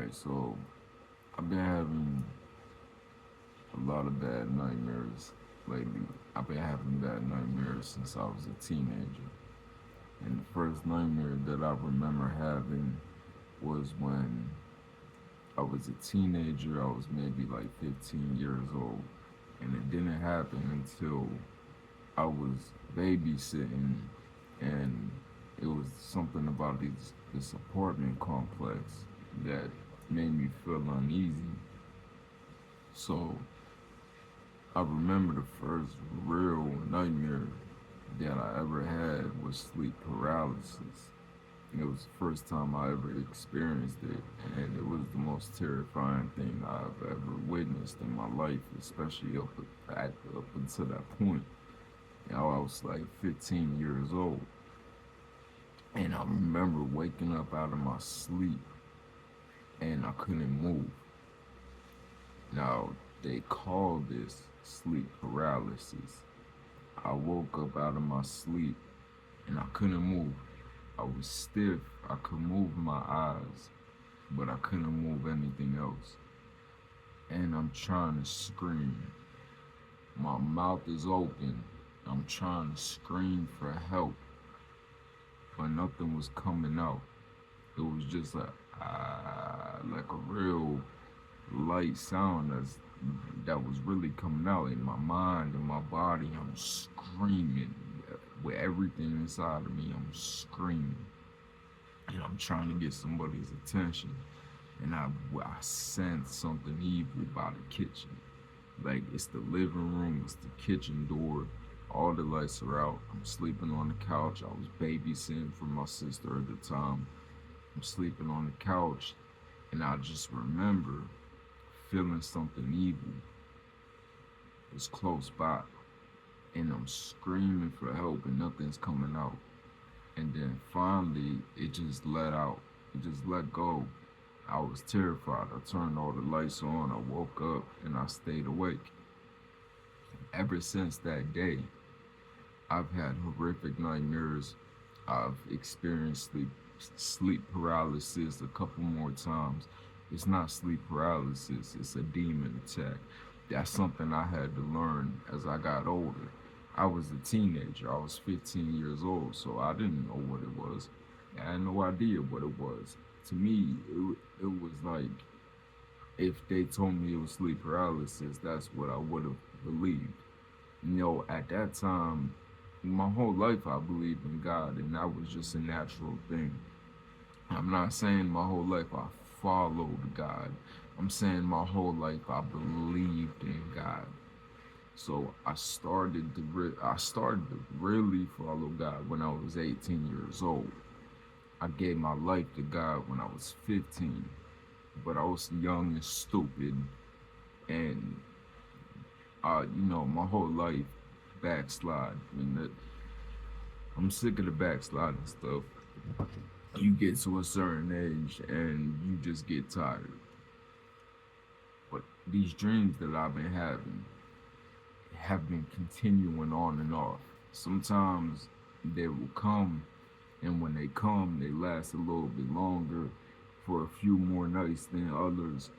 Alright, so I've been having a lot of bad nightmares lately. I've been having bad nightmares since I was a teenager. And the first nightmare that I remember having was when I was a teenager. I was maybe like 15 years old. And it didn't happen until I was babysitting, and it was something about this apartment complex that made me feel uneasy. So I remember the first real nightmare that I ever had was sleep paralysis. It was the first time I ever experienced it, and it was the most terrifying thing I've ever witnessed in my life, especially up until that point. I was like 15 years old, and I remember waking up out of my sleep, and I couldn't move. Now, they call this sleep paralysis. I woke up out of my sleep and I couldn't move. I was stiff. I could move my eyes, but I couldn't move anything else. And I'm trying to scream. My mouth is open. I'm trying to scream for help, but nothing was coming out. It was just like a real light sound that was really coming out in my mind and my body. I'm screaming with everything inside of me. I'm screaming, and I'm trying to get somebody's attention. And I sense something evil by the kitchen. Like, it's the living room, it's the kitchen door. All the lights are out. I'm sleeping on the couch. I was babysitting for my sister at the time. I'm sleeping on the couch, and I just remember feeling something evil was close by, and I'm screaming for help, and nothing's coming out. And then finally, it just let out. It just let go. I was terrified. I turned all the lights on. I woke up and I stayed awake. Ever since that day, I've had horrific nightmares. I've experienced sleep paralysis a couple more times. It's not sleep paralysis, it's a demon attack. That's something I had to learn as I got older. I was a teenager, I was 15 years old, so I didn't know what it was. I had no idea what it was. To me, it was like if they told me it was sleep paralysis, that's what I would have believed. At that time, my whole life I believed in God, and that was just a natural thing. I'm not saying my whole life I followed God. I'm saying my whole life I believed in God. So I started to really follow God when I was 18 years old. I gave my life to God when I was 15, but I was young and stupid, and my whole life backslide. I'm sick of the backsliding stuff. You get to a certain age and you just get tired. But these dreams that I've been having have been continuing on and off. Sometimes they will come, and when they come, they last a little bit longer for a few more nights than others.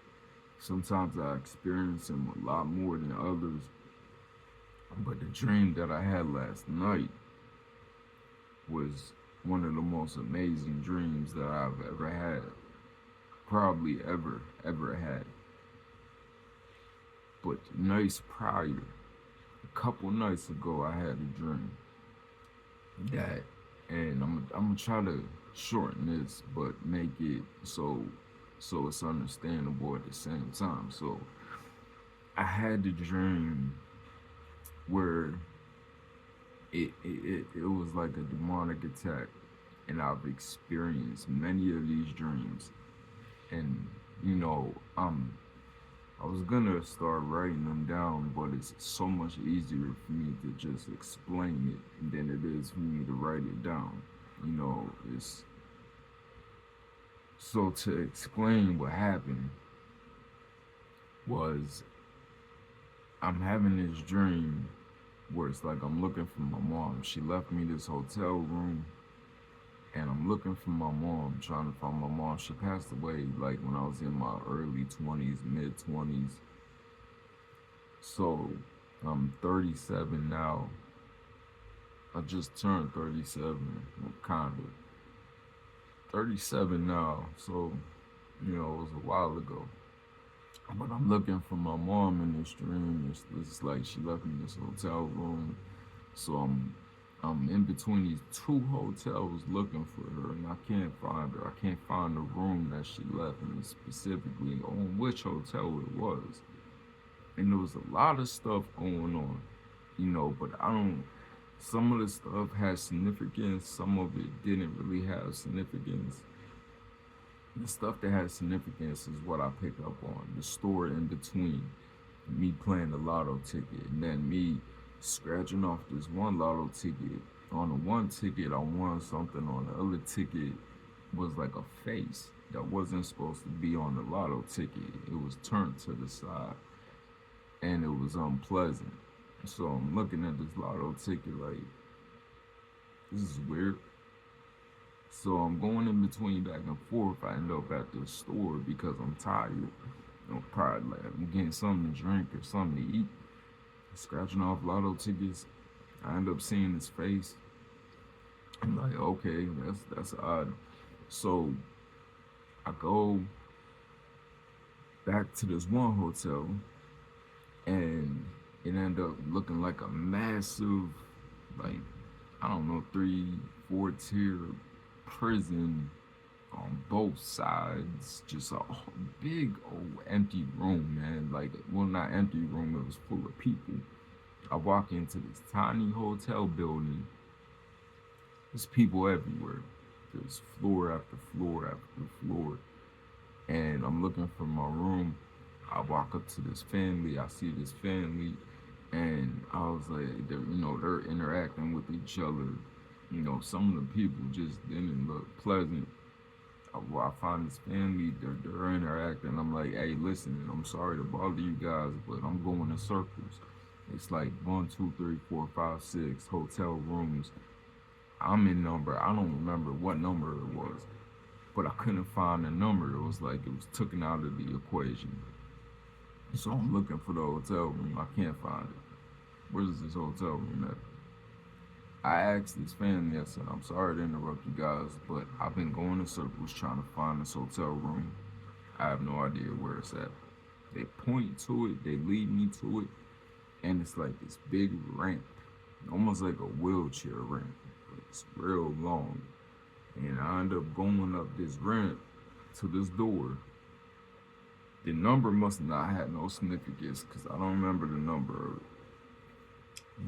Sometimes I experience them a lot more than others. But the dream that I had last night was one of the most amazing dreams that I've ever had. Probably ever had. But nights prior, a couple nights ago, I had a dream that, and I'm gonna try to shorten this, but make it so it's understandable at the same time. So I had the dream where it was like a demonic attack, and I've experienced many of these dreams. And you know, I was gonna start writing them down, but it's so much easier for me to just explain it than it is for me to write it down. It's so to explain what happened was I'm having this dream where it's like I'm looking for my mom. She left me this hotel room, and I'm looking for my mom, trying to find my mom. She passed away like when I was in my early 20s, mid 20s. So I'm 37 now. I just turned 37, kind of 37 now. So it was a while ago. But I'm looking for my mom in this dream. It's like she left me this hotel room. So I'm in between these two hotels looking for her, and I can't find her. I can't find the room that she left me specifically on which hotel it was. And there was a lot of stuff going on, but I don't. Some of the stuff has significance. Some of it didn't really have significance. The stuff that has significance is what I pick up on. The story in between me playing the lotto ticket and then me scratching off this one lotto ticket. On the one ticket, I won something. On the other ticket was like a face that wasn't supposed to be on the lotto ticket. It was turned to the side and it was unpleasant. So I'm looking at this lotto ticket like, this is weird. So I'm going in between back and forth. I end up at the store because I'm tired. Probably like I'm getting something to drink or something to eat. Scratching off lotto tickets. I end up seeing his face. I'm like, okay, that's odd. So I go back to this one hotel, and it ended up looking like a massive, like, I don't know, 3, 4 tier prison on both sides. Just a big old empty room, man. Like, well, not empty room, it was full of people. I walk into this tiny hotel building. There's people everywhere. There's floor after floor after floor. And I'm looking for my room. I walk up to this family. I see this family. And I was like, they're interacting with each other. Some of the people just didn't look pleasant. I find this family, they're interacting. I'm like, hey, listen, I'm sorry to bother you guys, but I'm going in circles. It's like 1, 2, 3, 4, 5, 6 hotel rooms. I'm in number, I don't remember what number it was, but I couldn't find the number. It was like it was taken out of the equation. So I'm looking for the hotel room. I can't find it. Where's this hotel room at? I asked this family, I said, I'm sorry to interrupt you guys, but I've been going in circles trying to find this hotel room. I have no idea where it's at. They point to it, they lead me to it, and it's like this big ramp, almost like a wheelchair ramp. But it's real long. And I end up going up this ramp to this door. The number must not have no significance because I don't remember the number of it.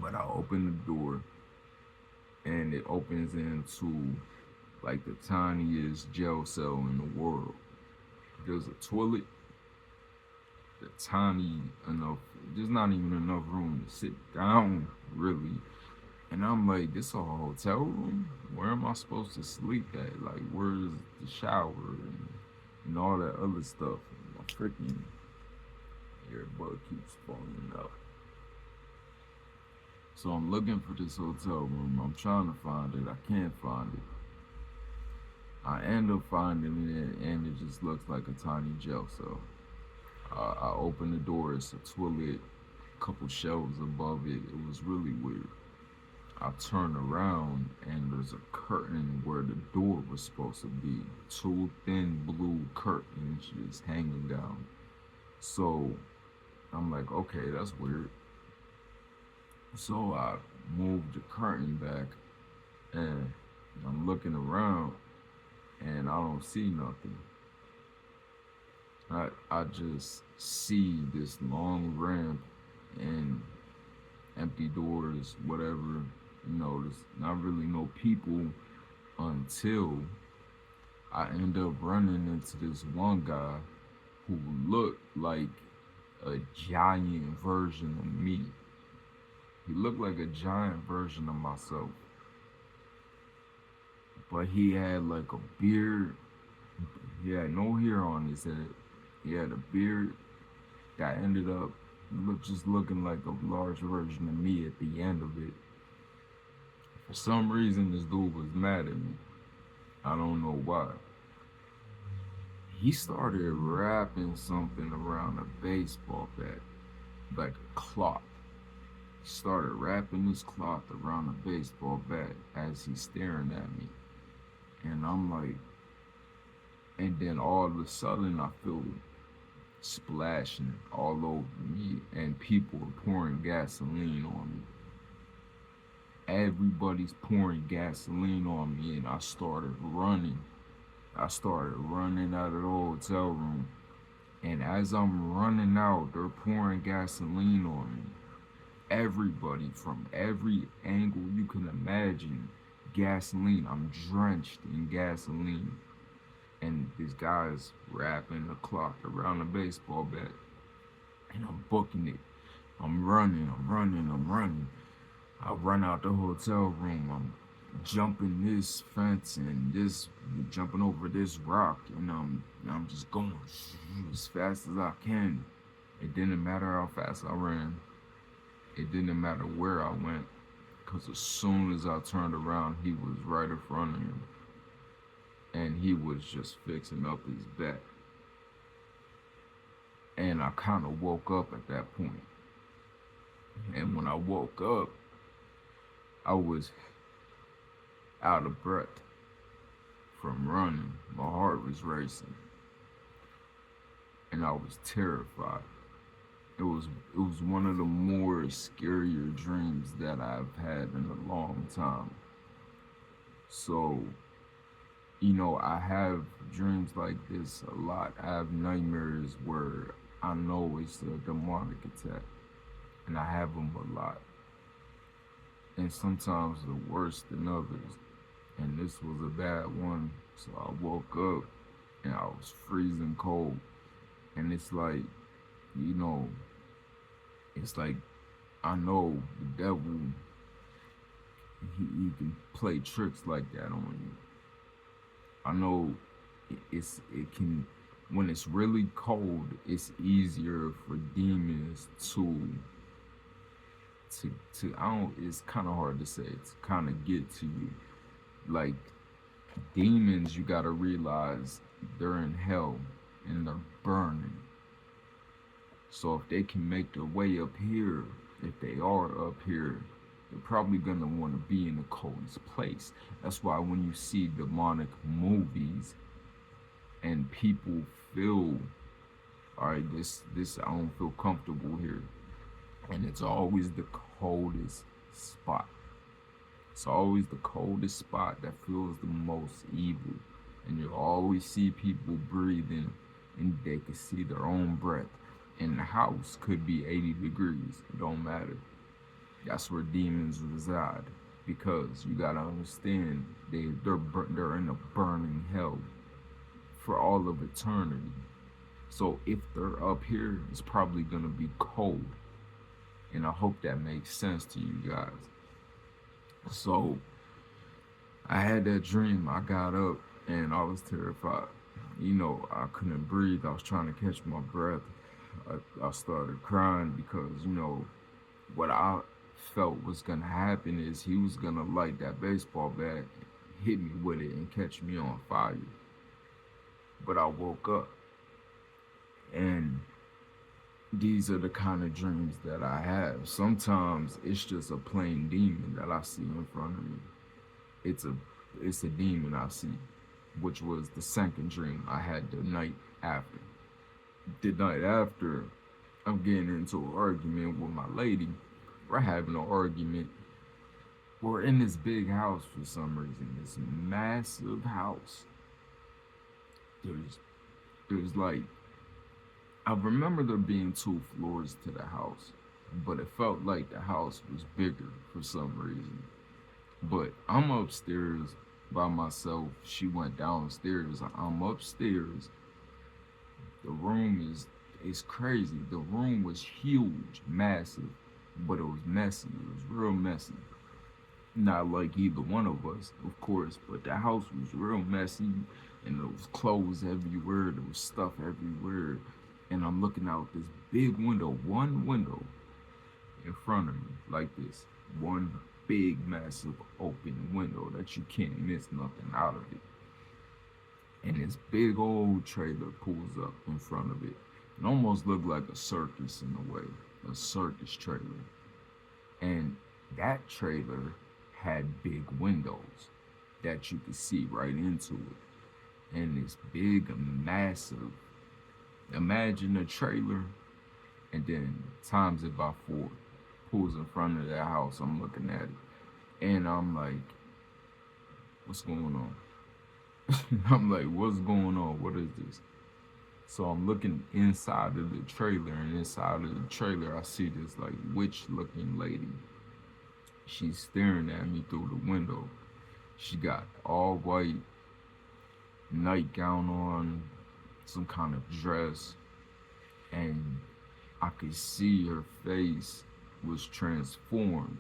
But I open the door and it opens into like the tiniest jail cell in the world. There's a toilet, the tiny enough, there's not even enough room to sit down, really. And I'm like, this a hotel room? Where am I supposed to sleep at? Like, where's the shower and all that other stuff? And my freaking earbud keeps falling out. So I'm looking for this hotel room. I'm trying to find it. I can't find it. I end up finding it, and it just looks like a tiny jail cell. I open the door. It's a toilet, a couple shelves above it. It was really weird. I turn around, and there's a curtain where the door was supposed to be. 2 thin blue curtains just hanging down. So I'm like, okay, that's weird. So I moved the curtain back, and I'm looking around, and I don't see nothing. I just see this long ramp and empty doors, whatever. There's not really no people until I end up running into this one guy who looked like a giant version of me. He looked like a giant version of myself. But he had like a beard. He had no hair on his head. He had a beard that ended up just looking like a large version of me at the end of it. For some reason, this dude was mad at me. I don't know why. He started wrapping something around a baseball bat, like a cloth. He started wrapping this cloth around a baseball bat as he's staring at me. And I'm like, and then all of a sudden I feel splashing all over me, and people are pouring gasoline on me. Everybody's pouring gasoline on me, and I started running. I started running out of the hotel room, and as I'm running out, they're pouring gasoline on me. Everybody from every angle you can imagine, gasoline. I'm drenched in gasoline, and this guy's wrapping a cloth around a baseball bat, and I'm booking it. I'm running, I'm running, I'm running. I run out the hotel room. I'm jumping this fence and this, jumping over this rock, and I'm just going as fast as I can. It didn't matter how fast I ran. It didn't matter where I went, because as soon as I turned around, he was right in front of me, and he was just fixing up his back. And I kind of woke up at that point. And when I woke up, I was out of breath from running. My heart was racing, and I was terrified. It was one of the more scarier dreams that I've had in a long time. So, I have dreams like this a lot. I have nightmares where I know it's a demonic attack, and I have them a lot. And sometimes the worse than others. And this was a bad one. So I woke up and I was freezing cold. And it's like, you know, it's like I know the devil, he can play tricks like that on you. I know it can, when it's really cold, it's easier for demons to I don't, it's kind of hard to say, to kind of get to you. Like, demons, you gotta realize they're in hell and they're burning. So if they can make their way up here, if they are up here, they're probably gonna want to be in the coldest place. That's why when you see demonic movies and people feel, all right, this I don't feel comfortable here, and it's always the coldest spot. It's always the coldest spot that feels the most evil. And you always see people breathing and they can see their own breath. And the house could be 80 degrees. It don't matter. That's where demons reside. Because you gotta understand, they're in a burning hell for all of eternity. So if they're up here, it's probably gonna be cold. And I hope that makes sense to you guys. So I had that dream. I got up and I was terrified. I couldn't breathe. I was trying to catch my breath. I started crying because, what I felt was going to happen is he was going to light that baseball bat, hit me with it, and catch me on fire. But I woke up, and these are the kind of dreams that I have. Sometimes it's just a plain demon that I see in front of me. It's a demon I see, which was the second dream I had the night after. The night after, I'm getting into an argument with my lady. We're having an argument. We're in this big house for some reason. This massive house. There's like, I remember there being 2 floors to the house, but it felt like the house was bigger for some reason. But I'm upstairs by myself. She went downstairs. I'm upstairs. The room is crazy. The room was huge, massive, but it was messy. It was real messy. Not like either one of us, of course, but the house was real messy, and there was clothes everywhere. There was stuff everywhere, and I'm looking out this big window, one window in front of me, like this, one big, massive open window that you can't miss nothing out of it. and this big old trailer pulls up in front of it. It almost looked like a circus in a way, a circus trailer. And that trailer had big windows that you could see right into it. And this big, massive, imagine a trailer and then times it by four. Pulls in front of that house. I'm looking at it. And I'm like, what's going on? I'm like, what's going on? What is this? So I'm looking inside of the trailer, and inside of the trailer, I see this like witch looking lady. She's staring at me through the window. She got all white nightgown on, some kind of dress, and I could see her face was transformed.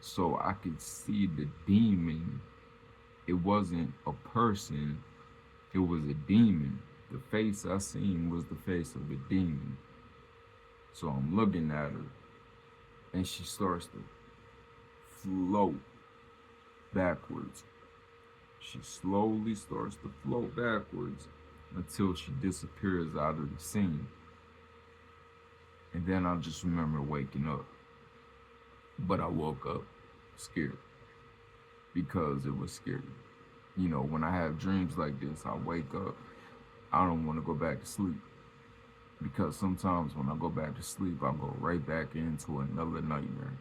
So I could see the demon. It wasn't a person, it was a demon. The face I seen was the face of a demon. So I'm looking at her, and she starts to float backwards. She slowly starts to float backwards until she disappears out of the scene. And then I just remember waking up. But I woke up scared because it was scary. You know, when I have dreams like this, I wake up, I don't want to go back to sleep. Because sometimes when I go back to sleep, I go right back into another nightmare.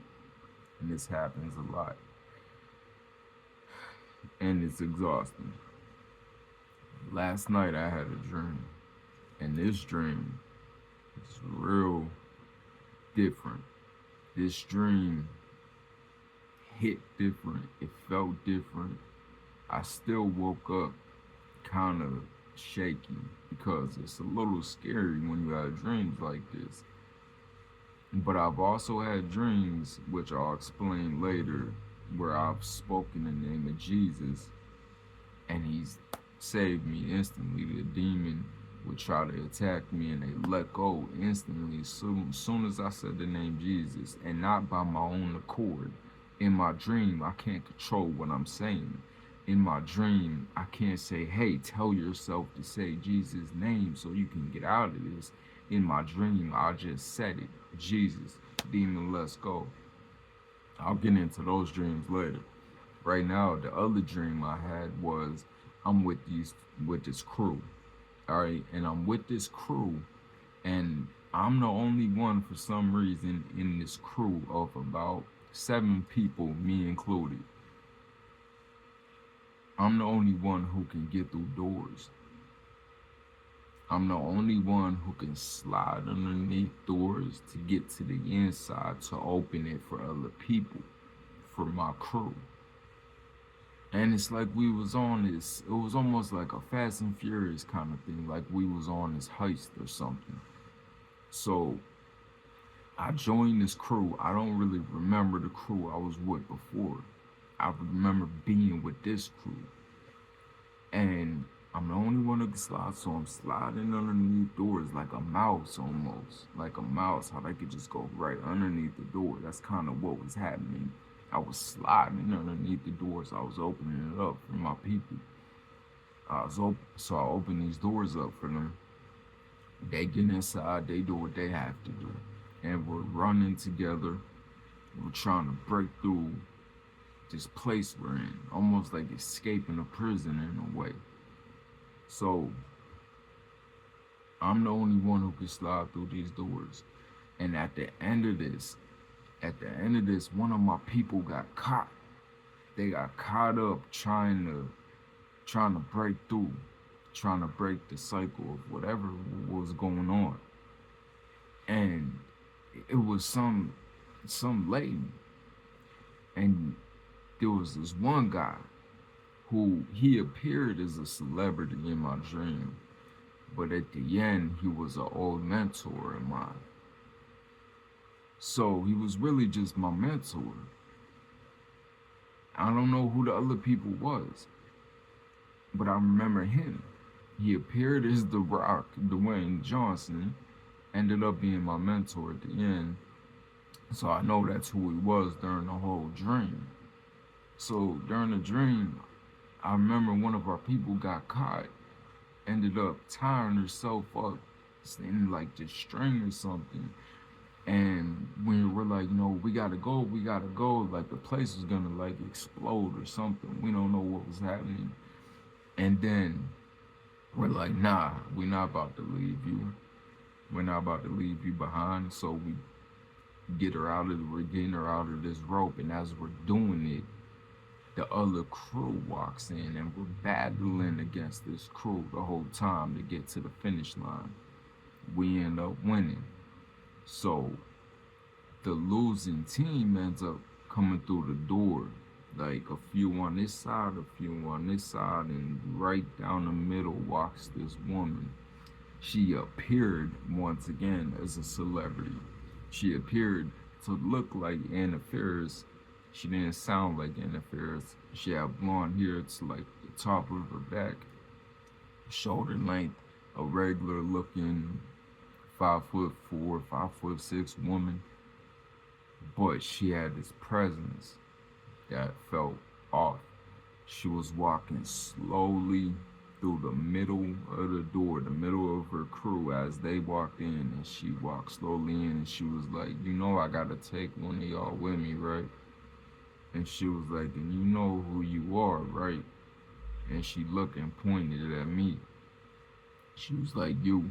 And this happens a lot. And it's exhausting. Last night I had a dream. And this dream is real different. This dream hit different. It felt different. I still woke up kind of shaky because it's a little scary when you have dreams like this. But I've also had dreams, which I'll explain later, where I've spoken in the name of Jesus and he's saved me instantly. The demon would try to attack me and they let go instantly soon as I said the name Jesus, and not by my own accord. In my dream, I can't control what I'm saying. In my dream, I can't say, hey, tell yourself to say Jesus' name so you can get out of this. In my dream, I just said it. Jesus, demon, let's go. I'll get into those dreams later. Right now, the other dream I had was I'm with this crew. All right, and I'm with this crew, and I'm the only one for some reason in this crew of about 7 people, me included. I'm the only one who can get through doors. I'm the only one who can slide underneath doors to get to the inside to open it for other people, for my crew. And it's like we was on this, it was almost like a Fast and Furious kind of thing, like we was on this heist or something. So I joined this crew. I don't really remember the crew I was with before. I remember being with this crew. And I'm the only one who can slide, so I'm sliding underneath doors like a mouse almost. Like a mouse, how they could just go right underneath the door. That's kind of what was happening. I was sliding underneath the doors. I was opening it up for my people. So I open these doors up for them. They get inside, they do what they have to do. And we're running together. We're trying to break through this place we're in, almost like escaping a prison in a way. So I'm the only one who can slide through these doors. And at the end of this, one of my people got caught. They got caught up trying to break through, trying to break the cycle of whatever was going on. And it was some lady. And there was this one guy who he appeared as a celebrity in my dream, but at the end he was an old mentor of mine. So he was really just my mentor. I don't know who the other people was, but I remember him. He appeared as The Rock, Dwayne Johnson, ended up being my mentor at the end. So I know that's who he was during the whole dream. So during the dream, I remember one of our people got caught, ended up tying herself up in like this string or something. And when we're like, we gotta go, like the place was gonna like explode or something. We don't know what was happening. And then we're like, nah, we're not about to leave you. We're not about to leave you behind. So we're getting her out of this rope. And as we're doing it, the other crew walks in and we're battling against this crew the whole time to get to the finish line. We end up winning. So the losing team ends up coming through the door. Like a few on this side, a few on this side, and right down the middle walks this woman. She appeared once again as a celebrity. She appeared to look like Anna Faris. She didn't sound like Anna Faris. She had blonde hair to like the top of her back, shoulder length, a regular looking 5'4", 5'6" woman. But she had this presence that felt off. She was walking slowly through the middle of the door, the middle of her crew as they walked in, and she walked slowly in, and she was like, I gotta take one of y'all with me, right? And she was like, and you know who you are, right? And she looked and pointed at me. She was like, you.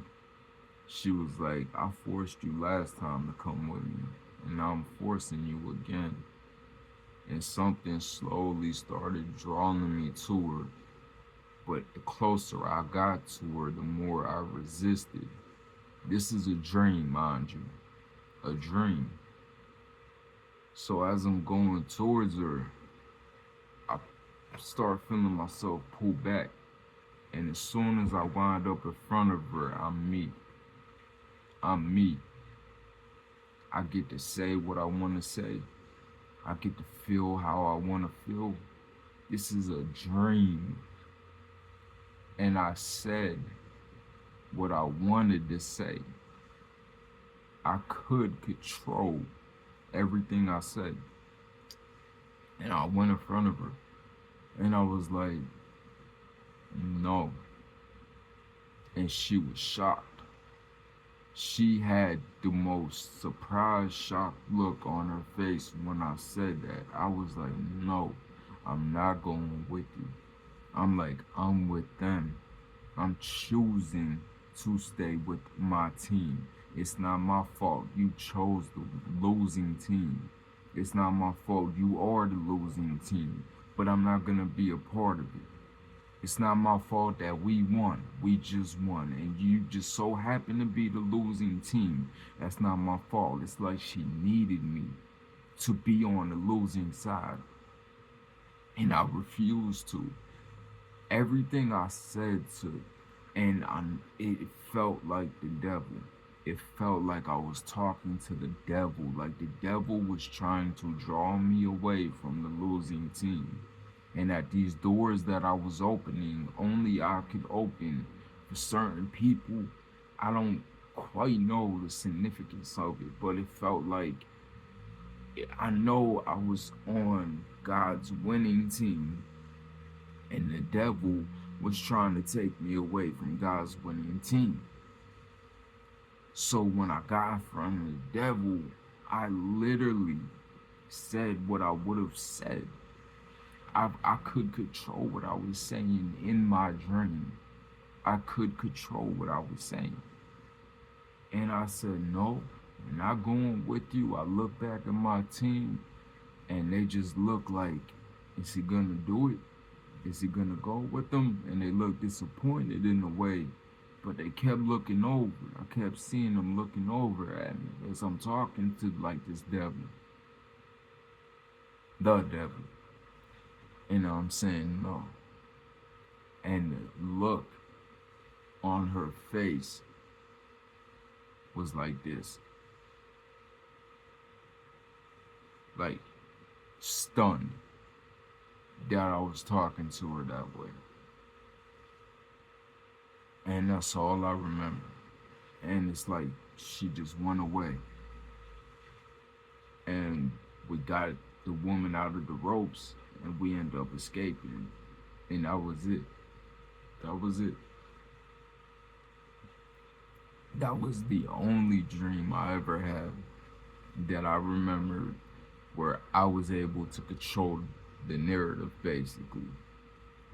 She was like, I forced you last time to come with me, and now I'm forcing you again. And something slowly started drawing me to her. But the closer I got to her, the more I resisted. This is a dream, mind you. A dream. So as I'm going towards her, I start feeling myself pull back. And as soon as I wind up in front of her, I'm me. I'm me. I get to say what I want to say. I get to feel how I want to feel. This is a dream. And I said what I wanted to say. I could control everything I said. And I went in front of her. And I was like, no. And she was shocked. She had the most surprised, shocked look on her face when I said that. I was like, no, I'm not going with you. I'm like, I'm with them. I'm choosing to stay with my team. It's not my fault you chose the losing team. It's not my fault you are the losing team. But I'm not going to be a part of it. It's not my fault that we won. We just won. And you just so happen to be the losing team. That's not my fault. It's like she needed me to be on the losing side. And I refused to. Everything I said to, and it felt like the devil. It felt like I was talking to the devil. Like the devil was trying to draw me away from the losing team. And that these doors that I was opening, only I could open for certain people. I don't quite know the significance of it, but it felt like I know I was on God's winning team, and the devil was trying to take me away from God's winning team. So when I got in front of the devil, I literally said what I would have said. I could control what I was saying in my dream. I could control what I was saying. And I said, no, I'm not going with you. I look back at my team and they just look like, is he gonna do it? Is he gonna go with them? And they look disappointed in a way, but they kept looking over. I kept seeing them looking over at me as I'm talking to like this devil. The devil. I'm saying no. And the look on her face was like this. Like stunned that I was talking to her that way. And that's all I remember. And it's like she just went away. And we got the woman out of the ropes and we end up escaping. And that was it. That was it. That was the only dream I ever had that I remember where I was able to control the narrative, basically.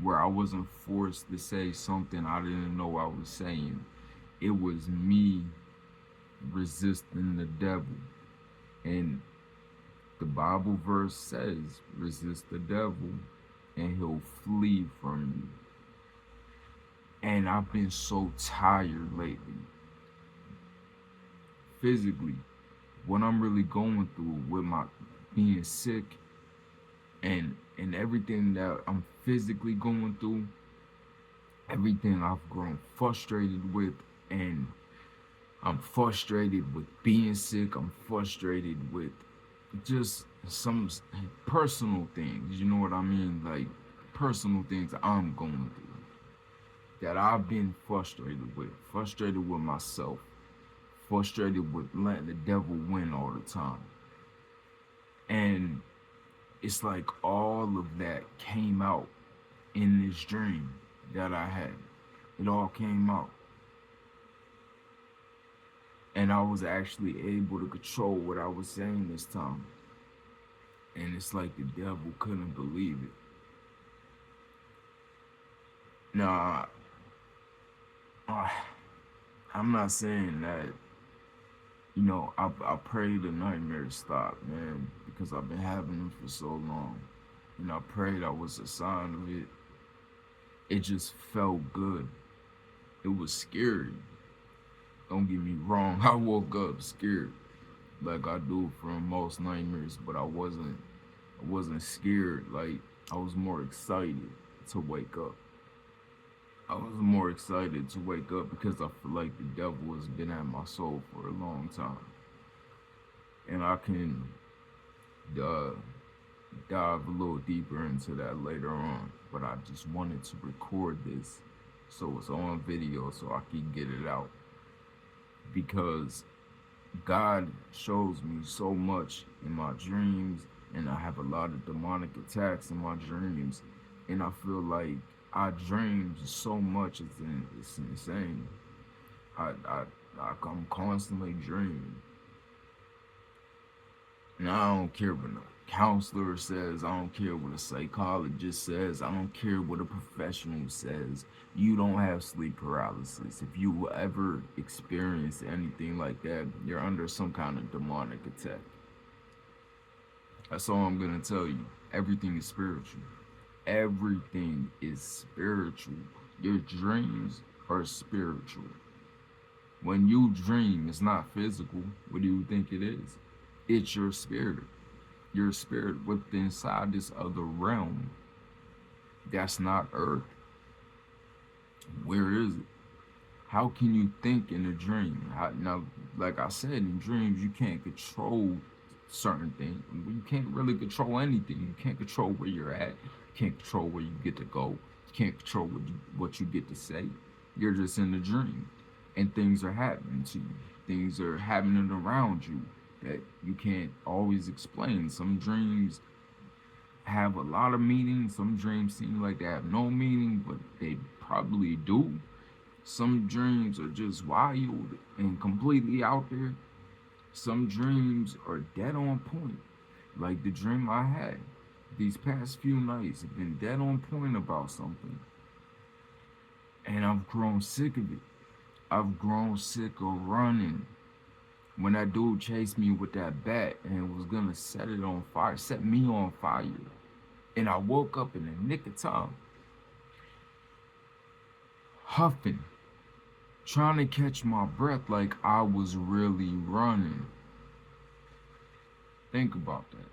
Where I wasn't forced to say something I didn't know I was saying. It was me resisting the devil. And the Bible verse says, resist the devil and he'll flee from you. And I've been so tired lately, physically. What I'm really going through with my being sick and everything that I'm physically going through, everything I've grown frustrated with, and I'm frustrated with being sick. I'm frustrated with just some personal things, you know what I mean? Like personal things I'm going through that I've been frustrated with myself, frustrated with letting the devil win all the time. And it's like all of that came out in this dream that I had. It all came out. And I was actually able to control what I was saying this time. And it's like the devil couldn't believe it. Now, I'm not saying that, I pray the nightmares stop, man, because I've been having them for so long. And I pray that was a sign of it. It just felt good. It was scary. Don't get me wrong, I woke up scared like I do from most nightmares, but I wasn't scared. Like I was more excited to wake up. I was more excited to wake up because I feel like the devil has been at my soul for a long time. And I can uh, dive a little deeper into that later on. But I just wanted to record this so it's on video so I can get it out. Because God shows me so much in my dreams, and I have a lot of demonic attacks in my dreams, and I feel like I dream so much it's insane. I'm constantly dreaming, and I don't care what no counselor says. I don't care what a psychologist says. I don't care what a professional says. You don't have sleep paralysis. If you ever experience anything like that, you're under some kind of demonic attack. That's all I'm gonna tell you. Everything is spiritual. Everything is spiritual. Your dreams are spiritual. When you dream, it's not physical. What do you think it is? It's your spirit. Your spirit within inside this other realm. That's not earth. Where is it? How can you think in a dream? Now, like I said, in dreams, you can't control certain things. You can't really control anything. You can't control where you're at. You can't control where you get to go. You can't control what you get to say. You're just in the dream. And things are happening to you. Things are happening around you that you can't always explain. Some dreams have a lot of meaning. Some dreams seem like they have no meaning, but they probably do. Some dreams are just wild and completely out there. Some dreams are dead on point. Like the dream I had these past few nights have been dead on point about something. And I've grown sick of it. I've grown sick of running. When that dude chased me with that bat and was gonna set it on fire, set me on fire. And I woke up in the nick of time, huffing, trying to catch my breath like I was really running. Think about that.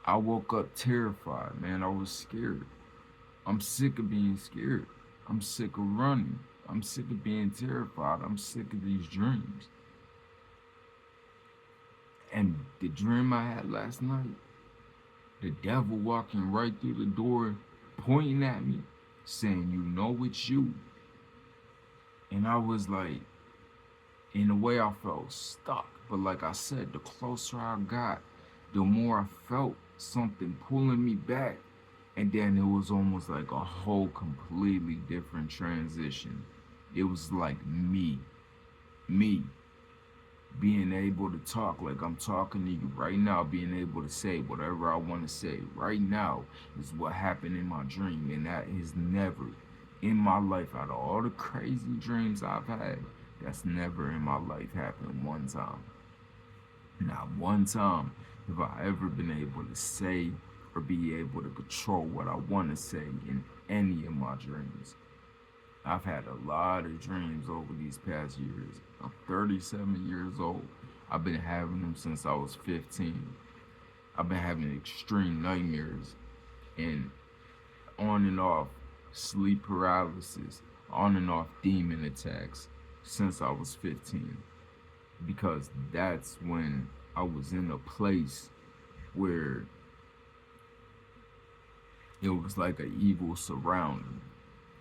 I woke up terrified, man. I was scared. I'm sick of being scared. I'm sick of running. I'm sick of being terrified. I'm sick of these dreams. And the dream I had last night, the devil walking right through the door, pointing at me, saying, "You know it's you." And I was like, in a way, I felt stuck. But like I said, the closer I got, the more I felt something pulling me back. And then it was almost like a whole completely different transition. It was like me being able to talk like I'm talking to you right now, being able to say whatever I want to say right now is what happened in my dream. And that is never in my life, out of all the crazy dreams I've had, that's never in my life happened one time. Not one time have I ever been able to say or be able to control what I want to say in any of my dreams. I've had a lot of dreams over these past years. I'm 37 years old. I've been having them since I was 15. I've been having extreme nightmares and on and off sleep paralysis, on and off demon attacks since I was 15. Because that's when I was in a place where it was like an evil surrounding.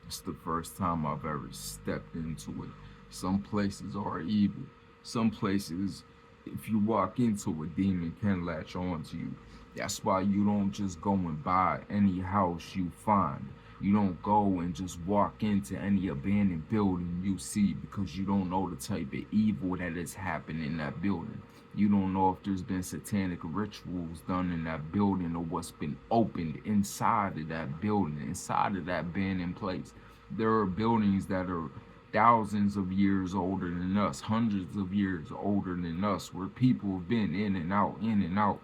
It's the first time I've ever stepped into it. Some places are evil. Some places, if you walk into a demon, can latch on to you. That's why you don't just go and buy any house you find. You don't go and just walk into any abandoned building you see, because you don't know the type of evil that is happening in that building. You don't know if there's been satanic rituals done in that building or what's been opened inside of that building, inside of that abandoned place. There are buildings that are thousands of years older than us, hundreds of years older than us, where people have been in and out, in and out.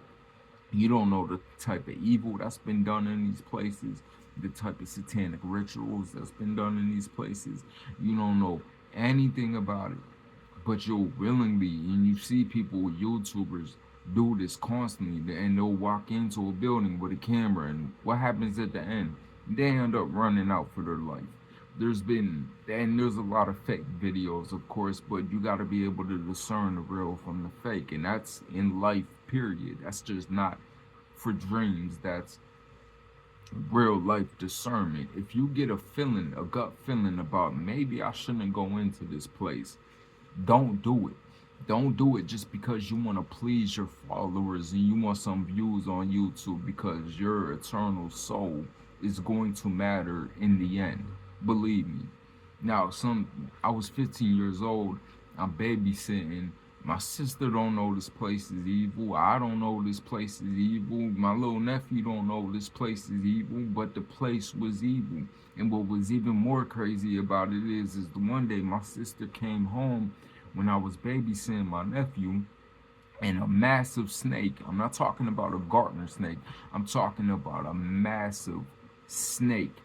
You don't know the type of evil that's been done in these places, the type of satanic rituals that's been done in these places. You don't know anything about it, but you'll willingly, and you see people, YouTubers, do this constantly, and they'll walk into a building with a camera, and what happens at the end? They end up running out for their life. There's a lot of fake videos, of course, but you got to be able to discern the real from the fake, and that's in life, period. That's just not for dreams. That's real life discernment. If you get a feeling, a gut feeling about maybe I shouldn't go into this place, don't do it. Don't do it just because you want to please your followers and you want some views on YouTube, because your eternal soul is going to matter in the end. Believe me. Now, I was 15 years old. I'm babysitting. My sister don't know this place is evil. I don't know this place is evil. My little nephew don't know this place is evil, but the place was evil. And what was even more crazy about it is the one day my sister came home when I was babysitting my nephew, and a massive snake, I'm not talking about a gardener snake, I'm talking about a massive snake,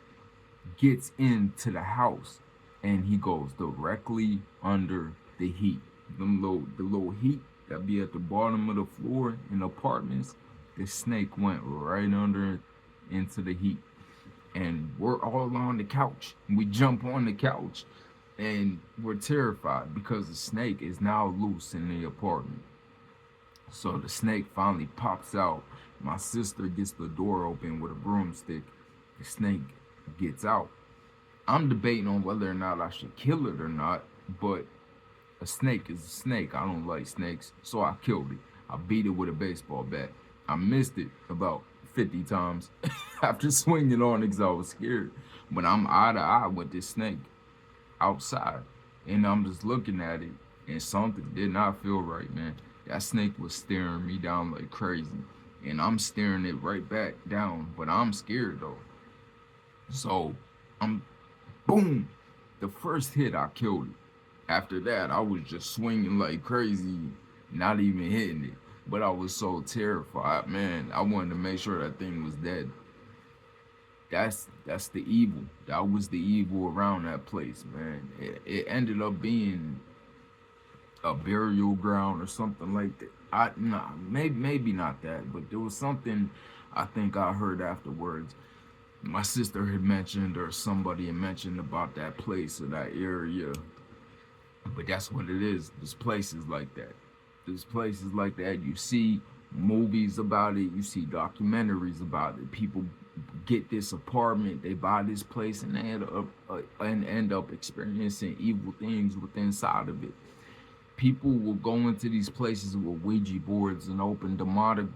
gets into the house, and he goes directly under the heat. The little heat that be at the bottom of the floor in apartments, the snake went right under into the heat. And we're all on the couch. We jump on the couch and we're terrified because the snake is now loose in the apartment. So the snake finally pops out. My sister gets the door open with a broomstick. The snake gets out. I'm debating on whether or not I should kill it or not, but a snake is a snake. I don't like snakes, so I killed it. I beat it with a baseball bat. I missed it about 50 times after swinging on it because I was scared. But I'm eye to eye with this snake outside, and I'm just looking at it, and something did not feel right, man. That snake was staring me down like crazy, and I'm staring it right back down, but I'm scared though. So I'm, boom, the first hit I killed it. After that, I was just swinging like crazy, not even hitting it. But I was so terrified, man. I wanted to make sure that thing was dead. That's the evil. That was the evil around that place, man. It ended up being a burial ground or something like that. Maybe not that, but there was something I think I heard afterwards. My sister had mentioned, or somebody had mentioned about that place or that area. But that's what it is. There's places like that. There's places like that. You see movies about it. You see documentaries about it. People get this apartment, they buy this place, and end up experiencing evil things within inside of it. People will go into these places with Ouija boards and open demonic,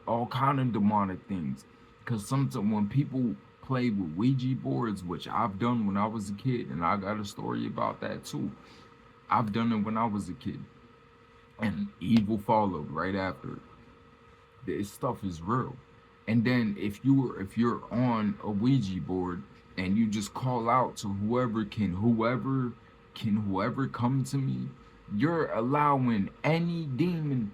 all kind of demonic things. Because sometimes when people play with Ouija boards, which I've done when I was a kid, and I got a story about that too. I've done it when I was a kid, and evil followed right after. This stuff is real. And then if you're on a Ouija board and you just call out to whoever come to me, you're allowing any demon,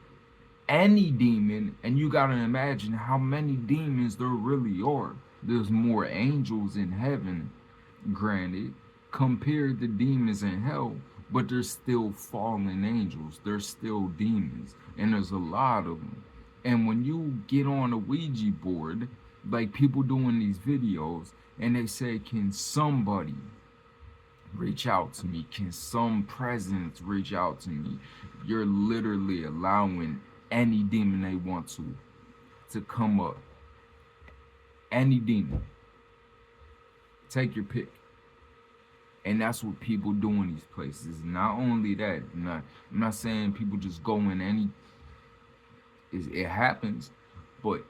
and you gotta imagine how many demons there really are. There's more angels in heaven, granted, compared to demons in hell, but there's still fallen angels. There's still demons, and there's a lot of them. And when you get on a Ouija board, like people doing these videos, and they say, "Can somebody reach out to me? Can some presence reach out to me?" You're literally allowing any demon they want to come up. Any demon. Take your pick. And that's what people do in these places. Not only that, I'm not saying people just go in any. It happens, but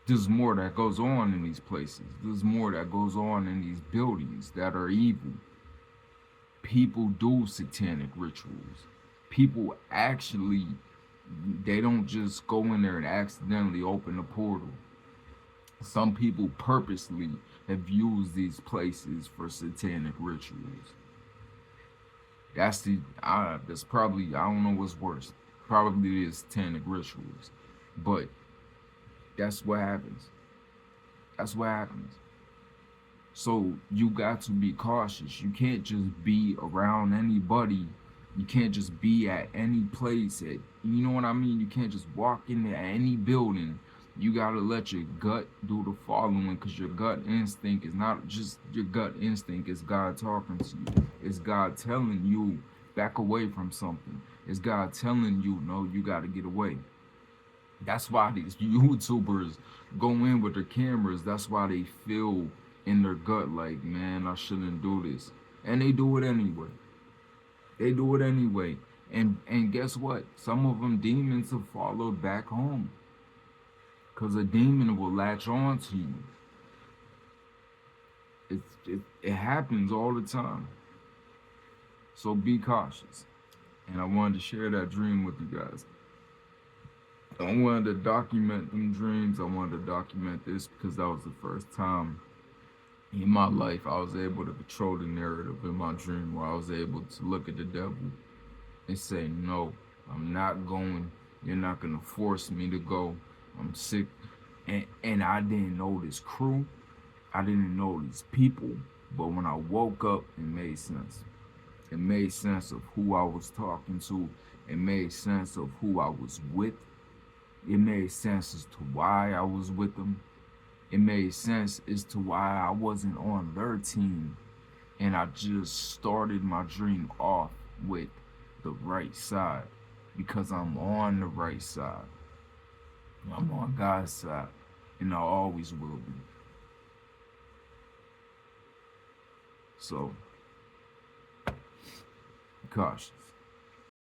there's more that goes on in these places. There's more that goes on in these buildings that are evil. People do satanic rituals. People actually, they don't just go in there and accidentally open a portal. Some people purposely have used these places for satanic rituals. That's probably, I don't know what's worse. Probably the satanic rituals, but that's what happens. That's what happens. So you got to be cautious. You can't just be around anybody. You can't just be at any place. You know what I mean? You can't just walk into any building. You got to let your gut do the following, because your gut instinct is not just your gut instinct. It's God talking to you. It's God telling you back away from something. It's God telling you, no, you got to get away. That's why these YouTubers go in with their cameras. That's why they feel in their gut like, man, I shouldn't do this. And they do it anyway. They do it anyway. And guess what? Some of them demons have followed back home. Because a demon will latch on to you. It happens all the time. So be cautious. And I wanted to share that dream with you guys. I wanted to document them dreams. I wanted to document this because that was the first time in my life I was able to control the narrative in my dream, where I was able to look at the devil and say, no, I'm not going. You're not going to force me to go. I'm sick. And I didn't know this crew. I didn't know these people. But when I woke up, it made sense. It made sense of who I was talking to. It made sense of who I was with. It made sense as to why I was with them. It made sense as to why I wasn't on their team. And I just started my dream off with the right side, because I'm on the right side. I'm on God's side, and I always will be. So, cautious.